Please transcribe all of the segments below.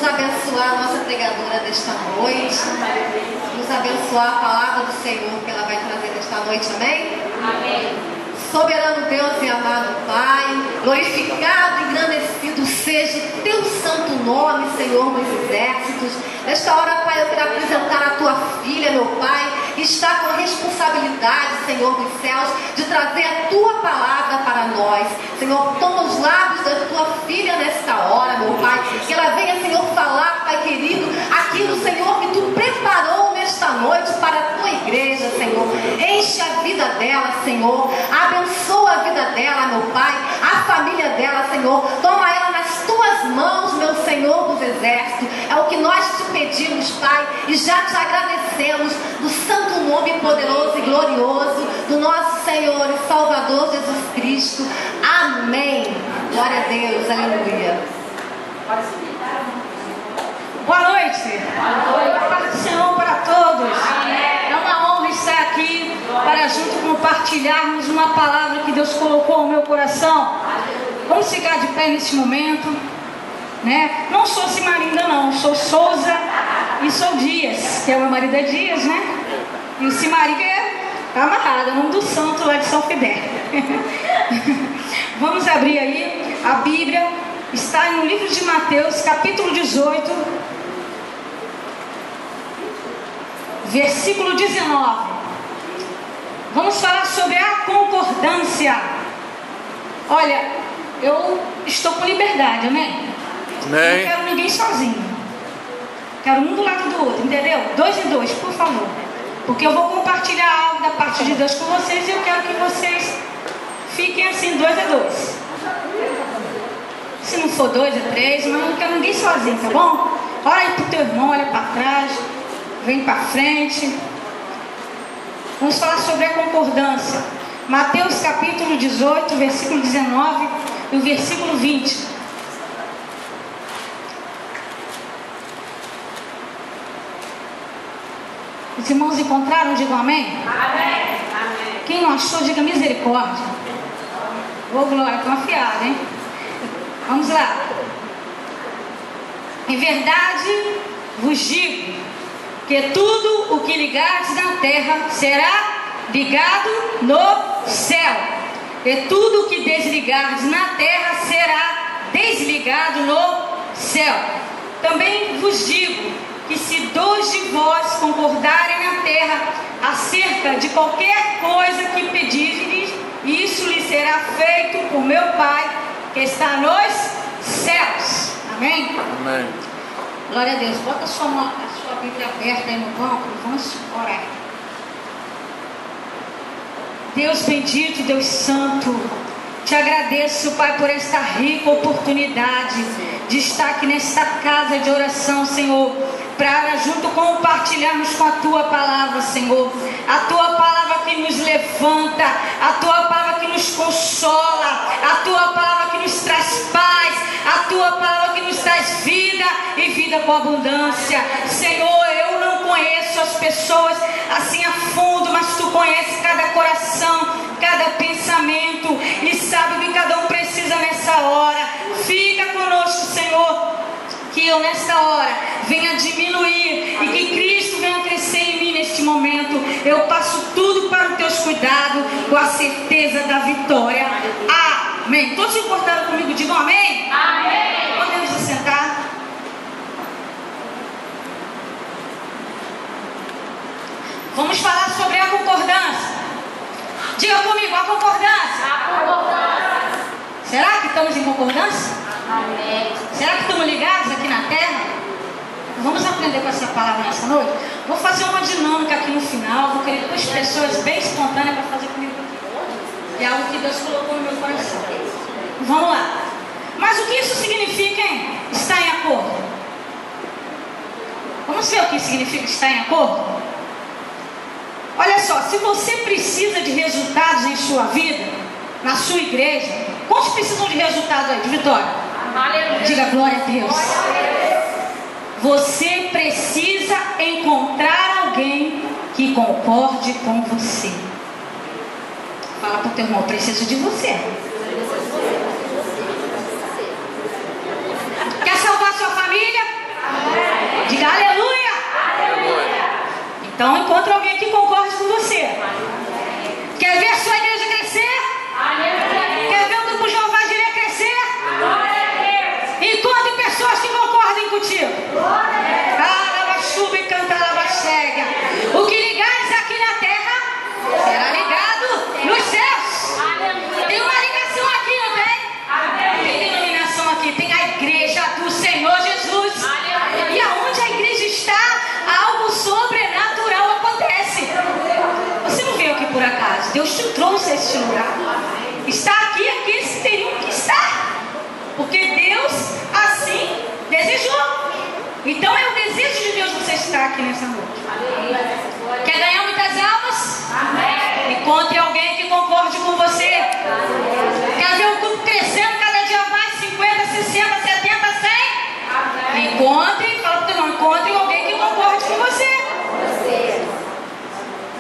nos abençoar a nossa pregadora desta noite, nos abençoar a palavra do Senhor que ela vai trazer nesta noite, amém? Amém. Soberano Deus e amado Pai, glorificado e engrandecido seja o teu santo nome, Senhor dos exércitos. Nesta hora, Pai, eu quero apresentar a tua filha, meu Pai, que está com a responsabilidade, Senhor dos céus, de trazer a tua palavra para nós. Senhor, toma os lábios da tua filha nesta hora, meu Pai, que ela venha, Senhor, falar, Pai querido, aquilo, Senhor, que tu preparou nesta noite para a tua igreja, Senhor. Enche a vida dela, Senhor. Abençoa a vida dela, meu Pai, a família dela, Senhor. Toma ela nas tuas mãos, meu Senhor dos exércitos. É o que nós te pedimos, Pai, e já te agradecemos no santo nome poderoso e glorioso do nosso Senhor e Salvador Jesus Cristo. Amém. Glória a Deus, aleluia. Boa noite. A paz do Senhor para todos. É uma honra estar aqui para junto compartilharmos uma palavra que Deus colocou no meu coração. Vamos ficar de pé nesse momento, né? Não sou Simarinda não, sou Souza e sou Dias, que é o meu marido é Dias, né? E o Simarinda está amarrado, é o nome do santo lá de São Fidel. Vamos abrir aí a Bíblia, está no livro de Mateus, capítulo 18, versículo 19. Vamos falar sobre a concordância. Olha, eu estou com liberdade, amém? Não quero ninguém sozinho. Quero um do lado do outro, entendeu? 2 em 2, por favor. Porque eu vou compartilhar algo da parte de Deus com vocês e eu quero que vocês fiquem assim, 2 a 2. Se não for 2 a 3, mas não quero ninguém sozinho, tá bom? Olha aí pro teu irmão, olha para trás, vem para frente. Vamos falar sobre a concordância. Mateus capítulo 18, versículo 19 e o versículo 20. Os irmãos encontraram? Digam amém? Amém. Quem não achou, diga misericórdia. Ô glória, estou afiada, hein? Vamos lá. Em verdade vos digo que tudo o que ligardes na terra será ligado no céu, e tudo o que desligardes na terra será desligado no céu. Também vos digo que se 2 de vós concordarem na terra acerca de qualquer coisa que pedirdes, isso lhe será feito por meu Pai que está nos céus. Amém? Amém. Glória a Deus. Bota a sua Bíblia aberta aí no banco e vamos orar. Deus bendito, Deus santo, te agradeço, Pai, por esta rica oportunidade de estar aqui nesta casa de oração, Senhor, para junto compartilharmos com a Tua palavra, Senhor. A Tua palavra que nos levanta, a Tua palavra que nos consola, a Tua palavra que nos traz paz, a Tua palavra que nos traz vida e vida com abundância. Senhor, eu não conheço as pessoas assim a fundo, mas Tu conheces cada coração, cada pensamento e sabe o que cada um precisa nessa hora. Fica conosco, Senhor, que eu nesta hora venha diminuir e que Cristo venha crescer em mim neste momento. Eu passo tudo para os teus cuidados com a certeza da vitória. Amém. Todos se importaram comigo? Digam amém. Amém. Podemos se sentar. Vamos falar sobre a concordância. Diga comigo, a concordância. A concordância. Será que estamos em concordância? Amém. Será que estamos ligados aqui na terra? Vamos aprender com essa palavra nessa noite? Vou fazer uma dinâmica aqui no final. Vou querer 2 pessoas bem espontâneas para fazer comigo aqui. Que é algo que Deus colocou no meu coração. Vamos lá. Mas o que isso significa, hein? Estar em acordo. Vamos ver o que significa estar em acordo? Olha só, se você precisa de resultados em sua vida, na sua igreja, quantos precisam de resultados aí, de vitória? Aleluia. Diga glória a Deus. Você precisa encontrar alguém que concorde com você. Fala para o teu irmão, preciso de você. Quer salvar sua família? Diga aleluia. Então encontre alguém que concorde com você. Quer ver a sua igreja crescer? Quer ver o grupo Jeová Jireh crescer? Encontre pessoas que concordem contigo. Alabaxuba e canta alabaxega. O que ligares aqui na terra será ligado nos céus. Tem uma ligação aqui, não tem? Tem iluminação aqui. Tem a igreja do Senhor Jesus. E aonde a igreja está, algo sobrenatural acontece. Você não veio aqui por acaso. Deus te trouxe a este lugar. Está aqui aqueles que teriam que estar. Porque Deus assim desejou. Então é o desejo de Deus você estar aqui nessa noite. Quer ganhar muitas almas? Encontre alguém que concorde com você. Quer ver o grupo crescendo cada dia mais? 50, 60, 70, 100? Encontre alguém que concorde com você.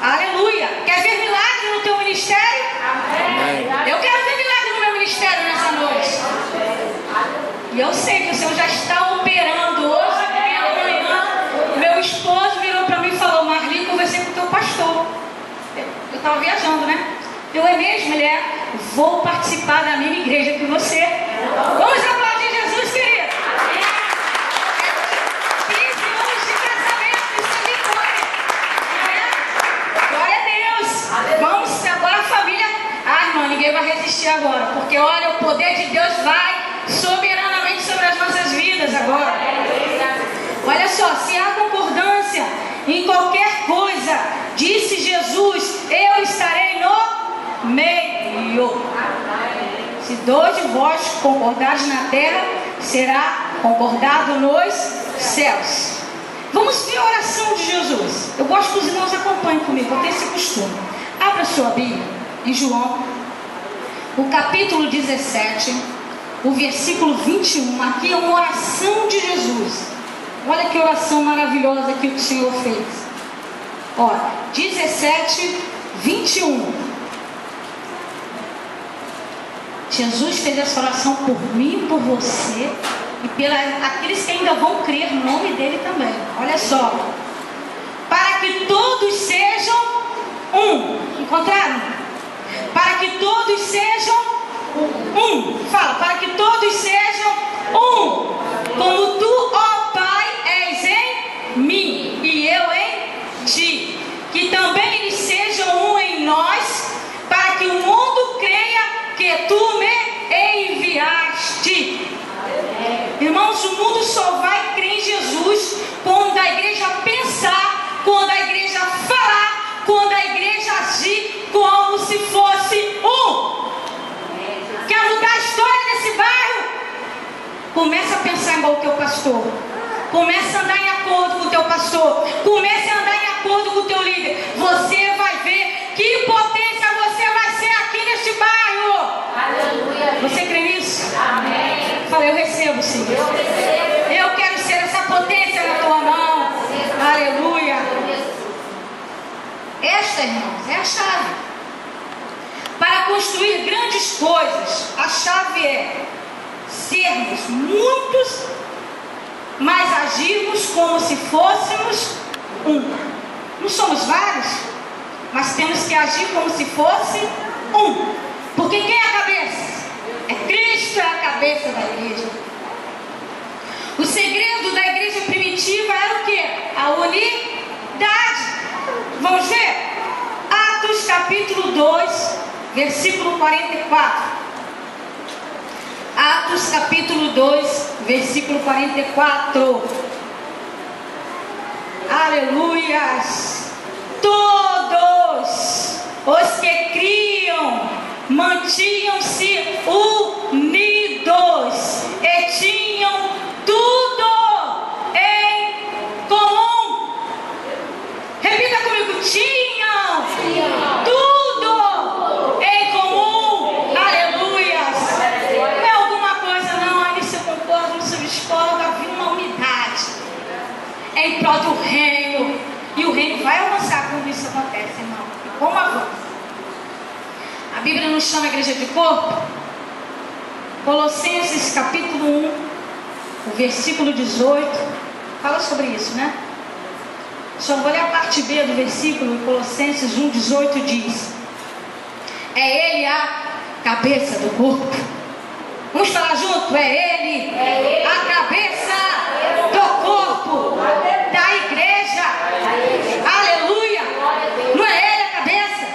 Aleluia. Quer ver milagre no teu ministério? Eu quero ver milagre no meu ministério nessa noite. E eu sei que o Senhor já está operando hoje, pela manhã. Meu esposo virou para mim e falou: Marli, conversei com o teu pastor. Eu estava viajando, né? Eu é mesmo, mulher, vou participar da mesma igreja que você. Vamos aplaudir Jesus, querido. 15 anos de casamento, isso é vitória. Glória a Deus. Vamos agora, a família. Ah, irmã, ninguém vai resistir agora. Porque olha, o poder de Deus vai soberanamente sobre as nossas vidas agora. Olha só, se há concordância em qualquer coisa, disse Jesus, eu estarei no meio. Se dois de vós concordares na terra, será concordado nos céus. Vamos ver a oração de Jesus. Eu gosto que os irmãos acompanhem comigo, eu tenho esse costume. Abra sua Bíblia em João, o capítulo 17, o versículo 21. Aqui é uma oração de Jesus. Olha que oração maravilhosa que o Senhor fez. Olha, 17, 21. Jesus fez essa oração por mim, por você e pelos aqueles que ainda vão crer no nome dele também. Olha só. Para que todos sejam um. Encontraram? Para que todos sejam um. Fala, para que todos sejam um. Como tu, ó Pai, és em mim e eu em ti. Que também eles sejam um em nós, para que o mundo creia que tu me enviaste. Irmãos, o mundo só vai crer em Jesus quando a igreja pensar, quando a igreja falar, quando a igreja agir como se fosse um. Quer mudar a história desse bairro? Começa a pensar igual o teu pastor. Começa a andar em acordo com o teu pastor. Comece a andar em acordo com o teu líder. Você vai ver que potência você vai ser aqui neste bairro. Aleluia. Você crê nisso? Amém. Fala, eu recebo, Senhor. Eu recebo. Eu quero ser essa potência na tua mão. Aleluia. Esta, irmãos, é a chave. Para construir grandes coisas, a chave é sermos muitos, mas agirmos como se fôssemos um. Não somos vários, mas temos que agir como se fosse um. Porque quem é a cabeça? É Cristo, é a cabeça da igreja. O segredo da igreja primitiva era o quê? A unidade. Vamos ver? Atos capítulo 2, versículo 44. Atos capítulo 2, versículo 44. Aleluias. Todos os que criam mantinham-se unidos e tinham tudo em comum. Repita comigo: tinham tudo em comum. Aleluias. Não é alguma coisa, não. Aí você concorda, não se discorda. Havia uma unidade em prol do reino. E o reino vai avançar quando isso acontece, irmão. E como avança? A Bíblia nos chama a igreja de corpo. Colossenses capítulo 1, o versículo 18. fala sobre isso, né? Só vou ler a parte B do versículo, em Colossenses 1,18 diz: é Ele a cabeça do corpo. Vamos falar junto? É Ele a cabeça do corpo da igreja. Aleluia! Não é Ele a cabeça?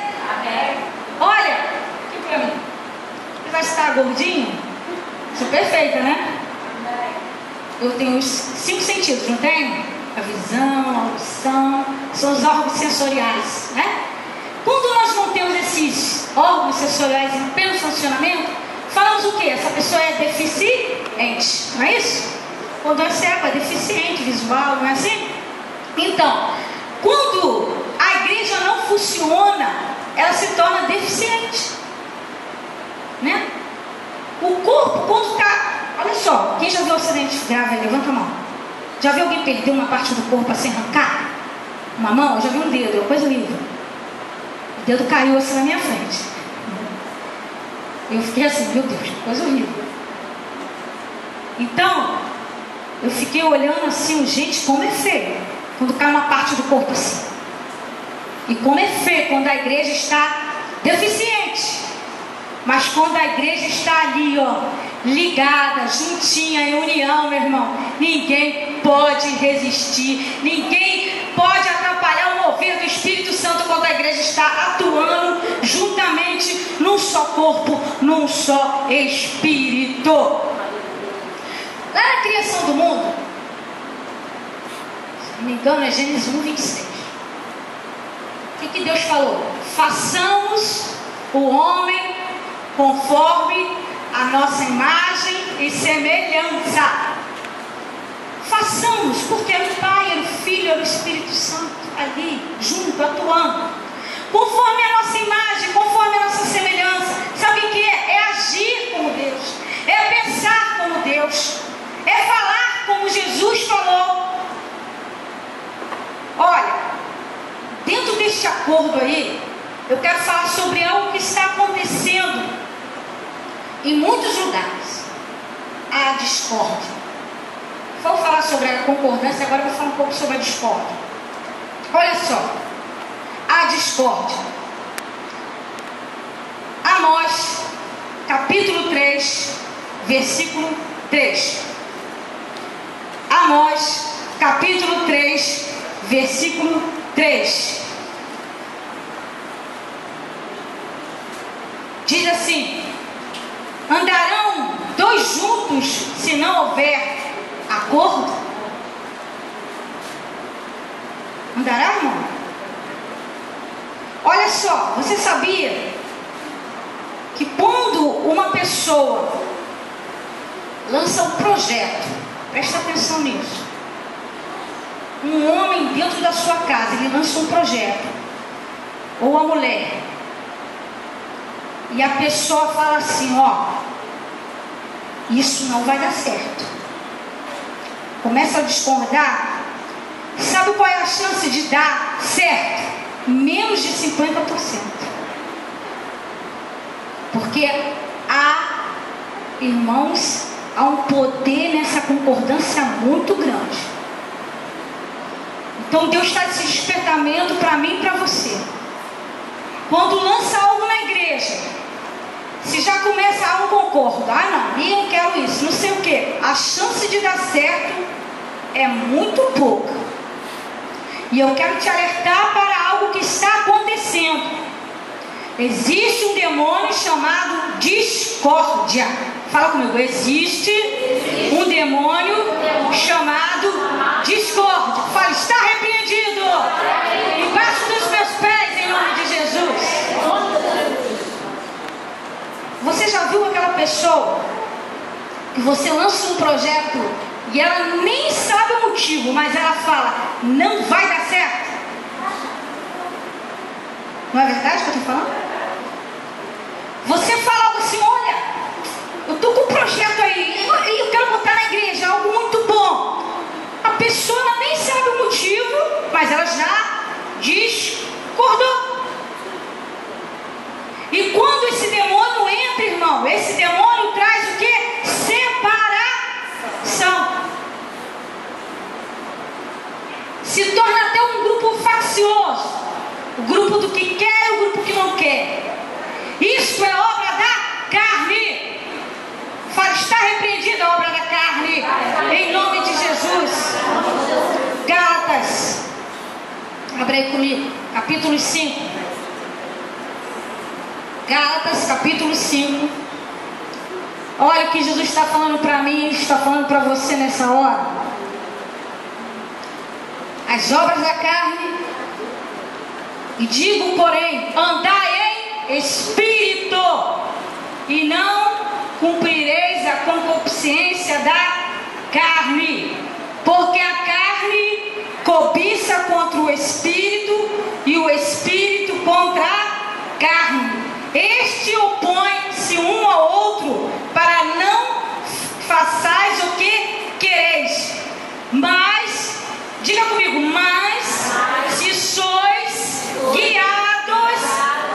Olha, aqui pra mim. Ele vai estar gordinho? Sou perfeita, né? Eu tenho os 5 sentidos, não tenho? A visão, a audição, são os órgãos sensoriais, né? Quando nós não temos esses órgãos sensoriais em pleno funcionamento, falamos o quê? Essa pessoa é deficiente, não é isso? Quando é cego, é deficiente visual, não é assim? Então, quando a igreja não funciona, ela se torna deficiente, né? O corpo, quando está... Olha só, quem já viu um acidente grave? Levanta a mão. Já viu alguém perder uma parte do corpo assim, arrancar? Uma mão? Eu já vi um dedo, é uma coisa horrível. O dedo caiu assim na minha frente. Eu fiquei assim, meu Deus, coisa horrível. Então, eu fiquei olhando assim, gente, como é feio quando cai uma parte do corpo assim. E como é feio quando a igreja está deficiente. Mas quando a igreja está ali, ó, ligada, juntinha, em união, meu irmão, ninguém pode resistir, ninguém pode atrapalhar o mover do Espírito Santo quando a igreja está atuando juntamente num só corpo, num só Espírito. Lá na criação do mundo, se não me engano é Gênesis 1:26. O que Deus falou? Façamos o homem conforme a nossa imagem e semelhança. Façamos, porque era o Pai, era o Filho, era o Espírito Santo ali, junto, atuando. Conforme a nossa imagem, conforme a nossa semelhança. Sabe o que é? É agir como Deus. É pensar como Deus. É falar como Jesus falou. Olha, dentro deste acordo aí, eu quero falar sobre algo que está acontecendo em muitos lugares. A discórdia. Vou falar sobre a concordância, agora eu vou falar um pouco sobre a discórdia. Olha só. A discórdia. Amós, capítulo 3, versículo 3. Amós, capítulo 3, versículo 3. Diz assim: andarão dois juntos se não houver acordo? Andará, irmão? Olha só, você sabia que quando uma pessoa lança um projeto, presta atenção nisso, um homem dentro da sua casa, ele lança um projeto, ou a mulher, e a pessoa fala assim, ó, isso não vai dar certo, começa a discordar, sabe qual é a chance de dar certo? Menos de 50%. Porque há, irmãos, há um poder nessa concordância muito grande. Então Deus está esse despertamento para mim e para você. Quando lança algo na igreja, se já começa um concordo, não, eu não quero isso, não sei o que, a chance de dar certo é muito pouca. E eu quero te alertar para algo que está acontecendo. Existe um demônio chamado discórdia. Fala comigo, existe um demônio chamado discórdia. Fala, está repreendido embaixo dos meus pés em nome de Jesus. Você já viu aquela pessoa que você lança um projeto e ela nem sabe o motivo, mas ela fala, não vai dar certo? Não é verdade que eu estou falando? Você fala algo assim, olha, eu estou com um projeto aí, e eu quero botar na igreja algo muito bom. A pessoa ela nem sabe o motivo, mas ela já discordou. E quando esse demônio entra, irmão, esse demônio traz o quê? Separação. faccioso, o grupo do que quer e o grupo que não quer. Isso é obra da carne. Fala, está repreendida a obra da carne, em nome de Jesus. Gálatas, abre aí comigo, capítulo 5. Gálatas, capítulo 5. Olha o que Jesus está falando para mim, está falando para você nessa hora. As obras da carne, e digo, porém, andai em espírito, e não cumprireis a concupiscência da carne, porque a carne cobiça contra o espírito, e o espírito contra a carne. Este opõe-se um ao outro, para não façais o que quereis. Mas, diga comigo, mas se sois guiados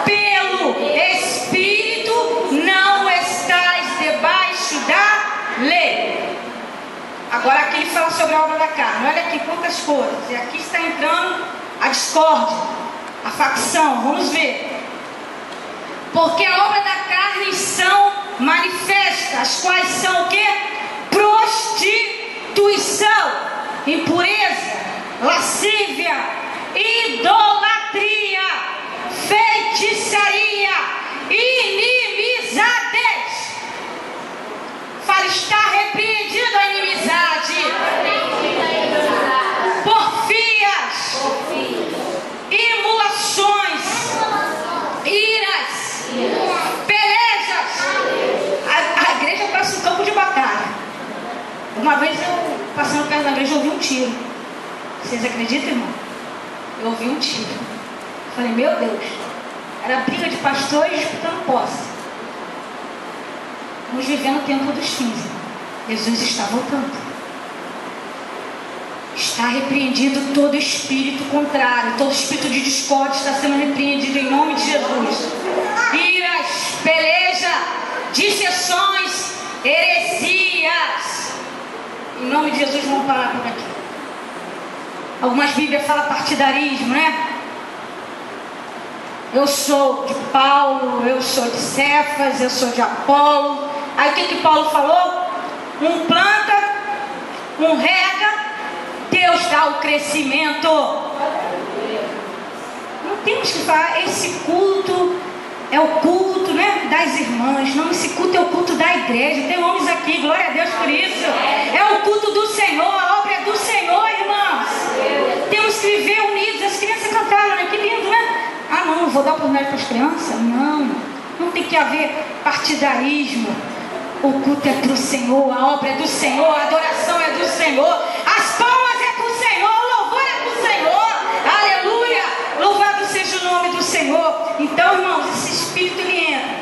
pelo Espírito, não estáis debaixo da lei. Agora aqui ele fala sobre a obra da carne. Olha aqui quantas coisas. E aqui está entrando a discórdia, a facção. Vamos ver. Porque a obra da carne são manifestas, as quais são o que? Prostituição, impureza, lascívia, idolatria, feitiçaria, inimizades. Fala, está repreendida a inimizade. Porfias, emulações, iras, pelejas. A igreja parece um campo de batalha. Uma vez eu, passando perto da igreja, eu ouvi um tiro. Vocês acreditam, irmão? Eu ouvi um tiro. Falei, meu Deus, era briga de pastores disputando posse. Estamos vivendo o tempo dos fins, irmão. Jesus está voltando. Está repreendido todo espírito contrário, todo espírito de discórdia está sendo repreendido em nome de Jesus. Iras, peleja, dissensões, heresias. Em nome de Jesus, vamos parar por aqui. Algumas Bíblias falam partidarismo, né? Eu sou de Paulo, eu sou de Cefas, eu sou de Apolo. Aí o que Paulo falou? Um planta, um rega, Deus dá o crescimento. Não temos que falar, esse culto é o culto, né, das irmãs. Não, esse culto é o culto da igreja. Tem homens aqui, glória a Deus por isso. É o culto do Senhor, a obra é do Senhor, irmãos. Temos que viver unidos. As crianças cantaram, né? Que lindo, né? Ah, não, vou dar oportunidade para as crianças? Não tem que haver partidarismo. O culto é para o Senhor, a obra é do Senhor, a adoração é do Senhor, as palmas é para o Senhor, o louvor é para o Senhor. Aleluia! Louvado seja o nome do Senhor. Então, irmãos, esse espírito ele entra,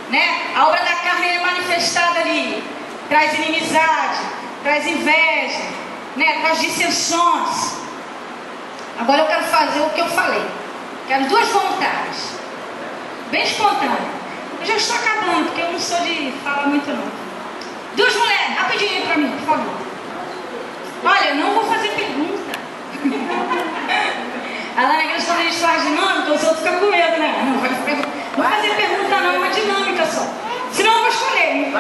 né? A obra da carne é manifestada ali, traz inimizade, traz inveja, né? Traz dissensões. Agora eu quero fazer o que eu falei. Quero duas vontades, bem espontâneas. Eu já estou acabando, porque eu não sou de falar muito não. Duas mulheres, rapidinho aí para mim, por favor. Olha, eu não vou fazer pergunta. Lá na igreja, quando a gente faz dinâmica, os outros ficam com medo, né? Não vai fazer pergunta não, é uma dinâmica só. Senão eu vou escolher.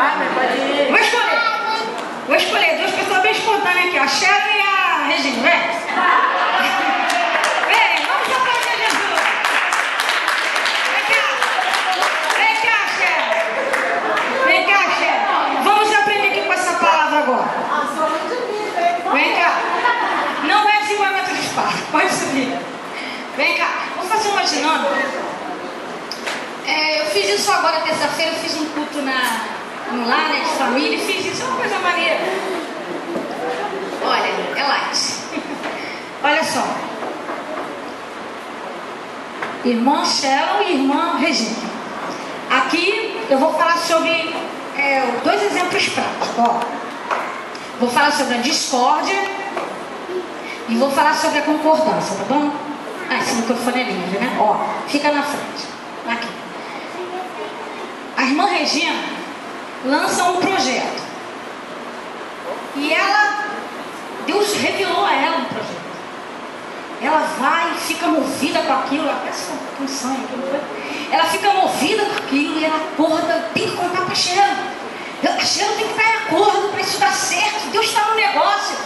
Vou escolher duas pessoas bem espontâneas aqui, a Sheila e a Regina, vem. Vamos aplaudir Jesus. Vem cá, Sheila. Vamos aprender aqui com essa palavra agora. Vem cá. Não é desenvolvimento de espaço, pode subir. Vem cá, vamos fazer uma dinâmica. Eu fiz isso agora terça-feira, eu fiz um culto no lar, né, de família, e fiz isso, é uma coisa maneira. Olha, é light. Olha só. Irmã Sheila e irmã Regina. Aqui eu vou falar sobre dois exemplos práticos. Ó. Vou falar sobre a discórdia e vou falar sobre a concordância, tá bom? Esse microfone é livre, né? Ó, fica na frente. Aqui. A irmã Regina lança um projeto. E Deus revelou a ela um projeto. ela vai e fica movida com aquilo, ela parece com sangue, ela fica movida com aquilo e ela acorda, tem que contar para a Cheryl. A Cheryl tem que estar em acordo para isso dar certo, Deus está no negócio,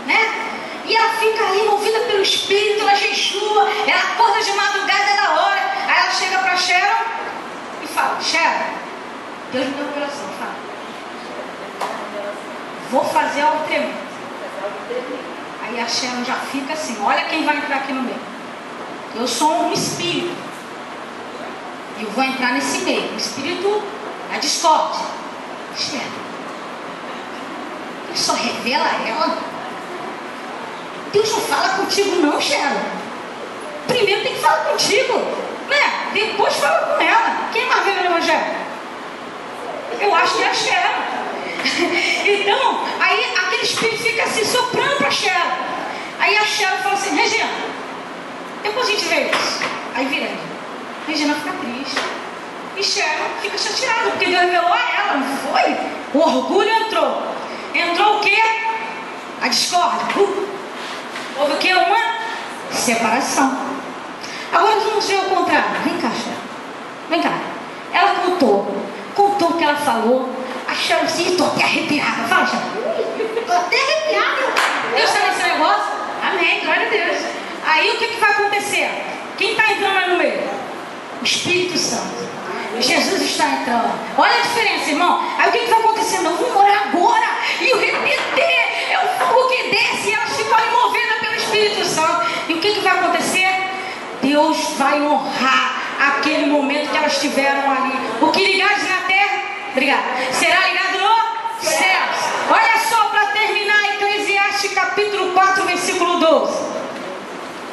né? E ela fica ali movida pelo Espírito, ela jejua, ela acorda de madrugada da hora, aí ela chega para a Cheryl e fala: Cheryl, Deus me deu um coração, fala, vou fazer algo tremendo. Aí a Cheryl já fica assim: olha quem vai entrar aqui no meio. Eu sou um espírito e eu vou entrar nesse meio, o espírito da discórdia. Cheryl, Deus só revela ela. Deus não fala contigo não, Cheryl. Primeiro tem que falar contigo, né? Depois fala com ela. Quem mais veio no Evangelho? Eu acho que é a Cheryl. Então, aí aquele espírito fica assim, soprando para a Cheryl. Aí a Cheryl fala assim: Regina, depois a gente vê isso. Aí vira Regina fica triste. E Cheryl fica chateada, porque Deus revelou a ela, não foi? O orgulho entrou. Entrou o quê? A discórdia. Houve o quê? Uma separação. Agora vamos ver o contrário. Vem cá, Cheryl. Vem cá. Ela contou o que ela falou. A Cheryl assim: estou até arrepiada. Fala, Cheryl. Estou até arrepiada. Deus está nesse negócio? Amém, glória a Deus. Aí o que vai acontecer? Quem está entrando lá no meio? O Espírito Santo. Jesus está entrando. Olha a diferença, irmão. Aí o que vai acontecer? Não, vamos orar agora. E o repetir é o fogo que desce e elas ficam ali movidas pelo Espírito Santo. E o que vai acontecer? Deus vai honrar aquele momento que elas tiveram ali. O que ligares na terra, obrigado, será ligado no céu. Olha só, para terminar, Eclesiastes capítulo 4, versículo 12.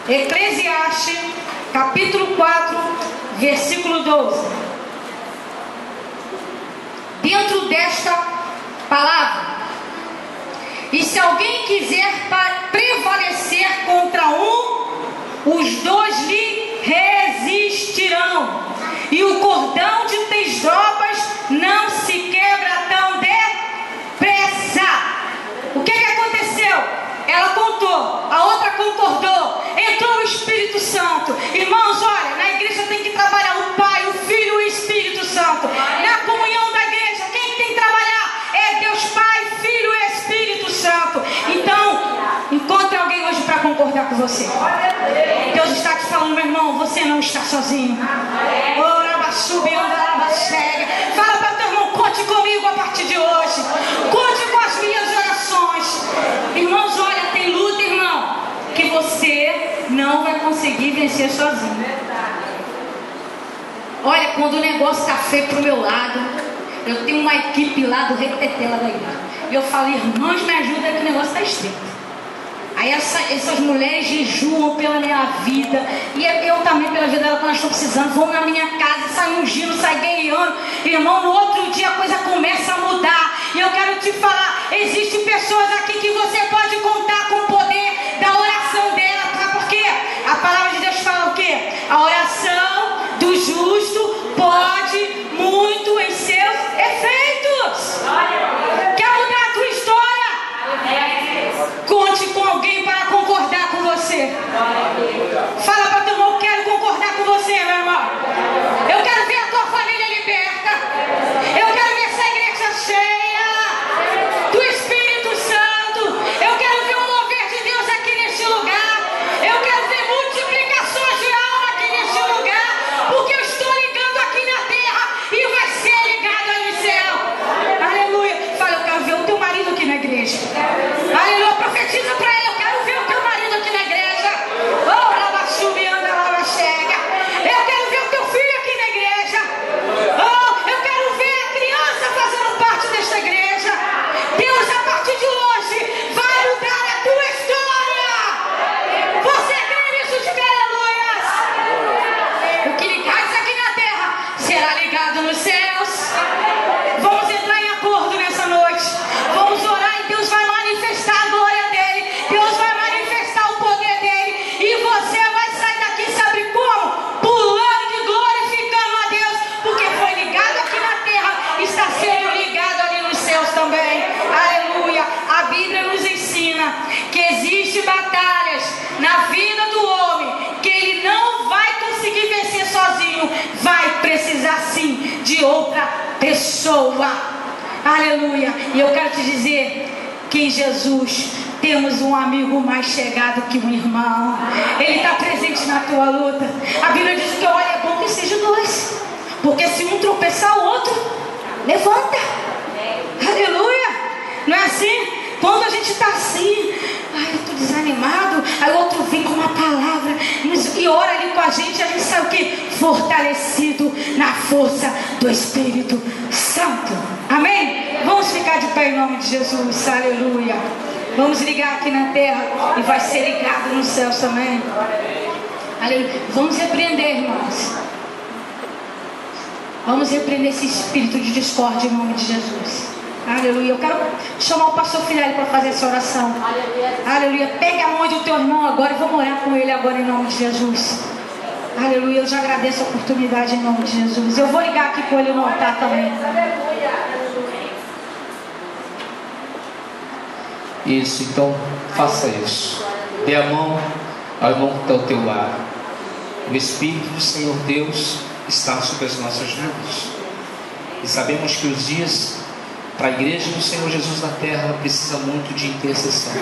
Eclesiastes capítulo 4, versículo 12. Dentro desta palavra: e se alguém quiser prevalecer contra os dois lhe resistirão, e o cordão de 3 dobras não se quebra tão depressa. O que aconteceu? Ela contou, a outra concordou, entrou o Espírito Santo. Irmãos, olha, na igreja tem que trabalhar o Pai, o Filho e o Espírito Santo. Na comunhão da igreja, quem tem que trabalhar é Deus Pai, Filho e Espírito Santo. Então, encontre alguém hoje para concordar com você. Deus está te falando, meu irmão, você não está sozinho. Fala para teu irmão: conte comigo a partir de hoje. Conte com as minhas orações. Irmãos, olha, tem luta, irmão, que você não vai conseguir vencer sozinho. Olha, quando o negócio está feio pro meu lado, eu tenho uma equipe lá do Retetela da igreja. E eu falo: irmãos, me ajuda que o negócio está estreito. Aí essas mulheres jejuam pela minha vida, e eu também pela vida dela, quando elas estão precisando. Vão na minha casa, saem ungindo, saem guerreando. Irmão, no outro dia a coisa começa a mudar. E eu quero te falar: existem pessoas aqui que você pode contar com o poder da oração dela. Sabe por quê? A palavra de Deus fala o quê? A oração do justo pode muito em seus efeitos. Quer mudar a tua história? Conte com alguém para concordar com você. Fala para teu irmão: eu quero concordar com você, meu irmão. Eu quero ver a tua família liberta. Eu quero ver essa igreja cheia do Espírito Santo. Eu quero ver o mover de Deus aqui neste lugar. Eu quero ver multiplicações de alma aqui neste lugar, porque eu estou ligando aqui na terra e vai ser ligado aí no céu. Aleluia. Fala: eu quero ver o teu marido aqui na igreja. Aleluia. Profetiza para ele: eu quero ver o teu marido aqui na igreja. Oh, lava subiando, lava chega. Eu quero ver o teu filho aqui na igreja. Oh, eu quero ver a criança fazendo parte desta igreja. Deus, a partir de hoje, vai mudar a tua história. Você crê nisso? Diga aleluias. O que ligares aqui na terra será ligado nos céus. Vamos entrar em acordo nessa noite. Vamos orar e Deus vai manifestar a glória dele. Deus vai manifestar o poder dele. E você vai sair daqui, sabe como? Pulando e glorificando a Deus. Porque foi ligado aqui na terra, está sendo ligado ali nos céus também. Aleluia. A Bíblia nos ensina que existem batalhas na vida do homem precisar sim de outra pessoa. Aleluia. E eu quero te dizer que em Jesus temos um amigo mais chegado que um irmão. Ele está presente na tua luta. A Bíblia diz que, olha, é bom que sejam dois, porque se um tropeçar, o outro levanta. Aleluia. Não é assim? Quando a gente está assim, ai, eu estou desanimado, aí o outro vem com uma palavra e ora ali com a gente sabe o que? Fortalecido na força do Espírito Santo. Amém? Vamos ficar de pé em nome de Jesus. Aleluia. Vamos ligar aqui na terra e vai ser ligado nos céus também. Aleluia. Vamos repreender, irmãos. Vamos repreender esse espírito de discórdia em nome de Jesus. Aleluia. Eu quero chamar o pastor Filhari para fazer essa oração. Aleluia. Pega a mão do teu irmão agora e vamos orar com ele agora em nome de Jesus. Aleluia. Eu já agradeço a oportunidade em nome de Jesus. Eu vou ligar aqui com ele no altar também. Isso, então faça isso. Dê a mão ao irmão que está ao teu lado. O Espírito do Senhor Deus está sobre as nossas vidas. E sabemos que os dias para a igreja do Senhor Jesus na terra precisa muito de intercessão.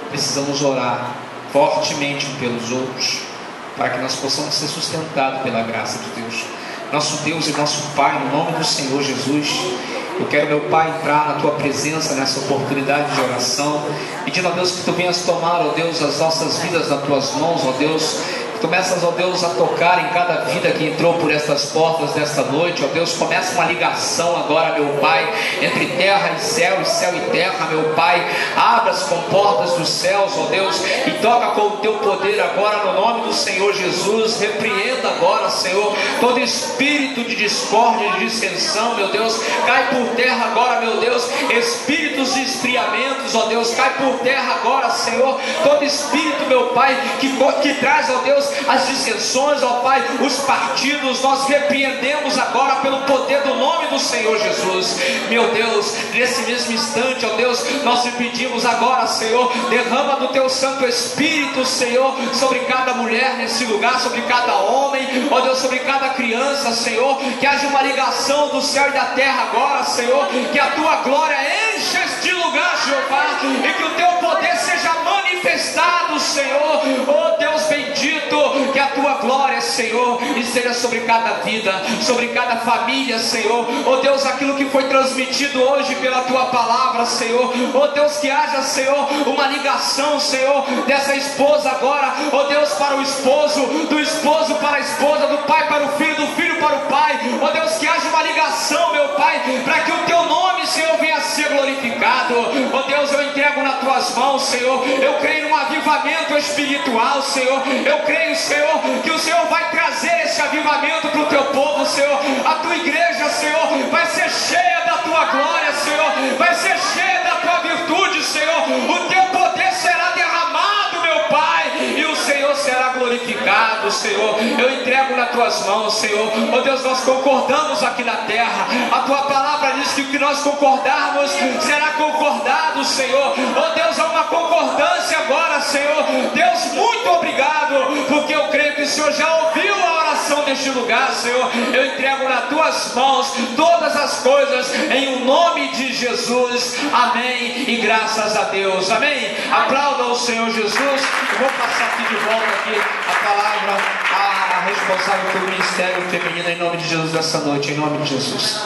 Precisamos orar fortemente uns pelos outros, para que nós possamos ser sustentados pela graça de Deus. Nosso Deus e nosso Pai, no nome do Senhor Jesus, eu quero, meu Pai, entrar na Tua presença nessa oportunidade de oração, pedindo a Deus que Tu venhas tomar, ó Deus, as nossas vidas nas Tuas mãos, ó Deus. Começas, ó Deus, a tocar em cada vida que entrou por estas portas nesta noite, ó Deus. Começa uma ligação agora, meu Pai, entre terra e céu e terra, meu Pai. Abra as comportas dos céus, ó Deus, e toca com o Teu poder agora, no nome do Senhor Jesus. Repreenda agora, Senhor, todo espírito de discórdia, de dissensão, meu Deus. Cai por terra agora, meu Deus, espíritos de esfriamentos, ó Deus. Cai por terra agora, Senhor, todo espírito, meu Pai, que traz, ó Deus, as dissensões, ó Pai, os partidos. Nós repreendemos agora pelo poder do nome do Senhor Jesus. Meu Deus, nesse mesmo instante, ó Deus, nós te pedimos agora, Senhor, derrama do Teu Santo Espírito, Senhor, sobre cada mulher nesse lugar, sobre cada homem, ó Deus, sobre cada criança, Senhor, que haja uma ligação do céu e da terra agora, Senhor, que a Tua glória encha este lugar, Jeová, e que o Teu poder seja manifestado, Senhor, ó Deus bendito, que a Tua glória, Senhor, esteja sobre cada vida, sobre cada família, Senhor, ó Deus, aquilo que foi transmitido hoje pela Tua palavra, Senhor, ó Deus, que haja, Senhor, uma ligação, Senhor, dessa esposa agora, ó Deus, para o esposo, do esposo para a esposa, do pai para o filho, do filho para o pai, ó Deus, que haja uma ligação, meu Pai, para que o Teu nome, Senhor, venha a ser glorificado. Ó Deus, eu entrego nas Tuas mãos, Senhor, eu creio num avivamento espiritual, Senhor, eu creio, Senhor, que o Senhor vai trazer esse avivamento para o Teu povo, Senhor. A Tua igreja, Senhor, vai ser cheia da Tua glória, Senhor, vai ser cheia da Tua virtude, Senhor. O Teu poder será derramado, meu Pai, e o Senhor será glorificado, Senhor. Eu entrego nas Tuas mãos, Senhor. Ó Deus, nós concordamos aqui na terra. A Tua palavra diz que o que nós concordarmos será concordado, Senhor. Ó Deus, há uma concordância agora, Senhor. Deus, muito obrigado, porque eu creio que o Senhor já ouviu a oração deste lugar, Senhor. Eu entrego nas Tuas mãos todas as coisas, em o nome de Jesus. Amém e graças a Deus. Amém. Aplauda o Senhor Jesus. Eu vou passar aqui de volta aqui a palavra à responsável pelo ministério feminino, em nome de Jesus, essa noite, em nome de Jesus.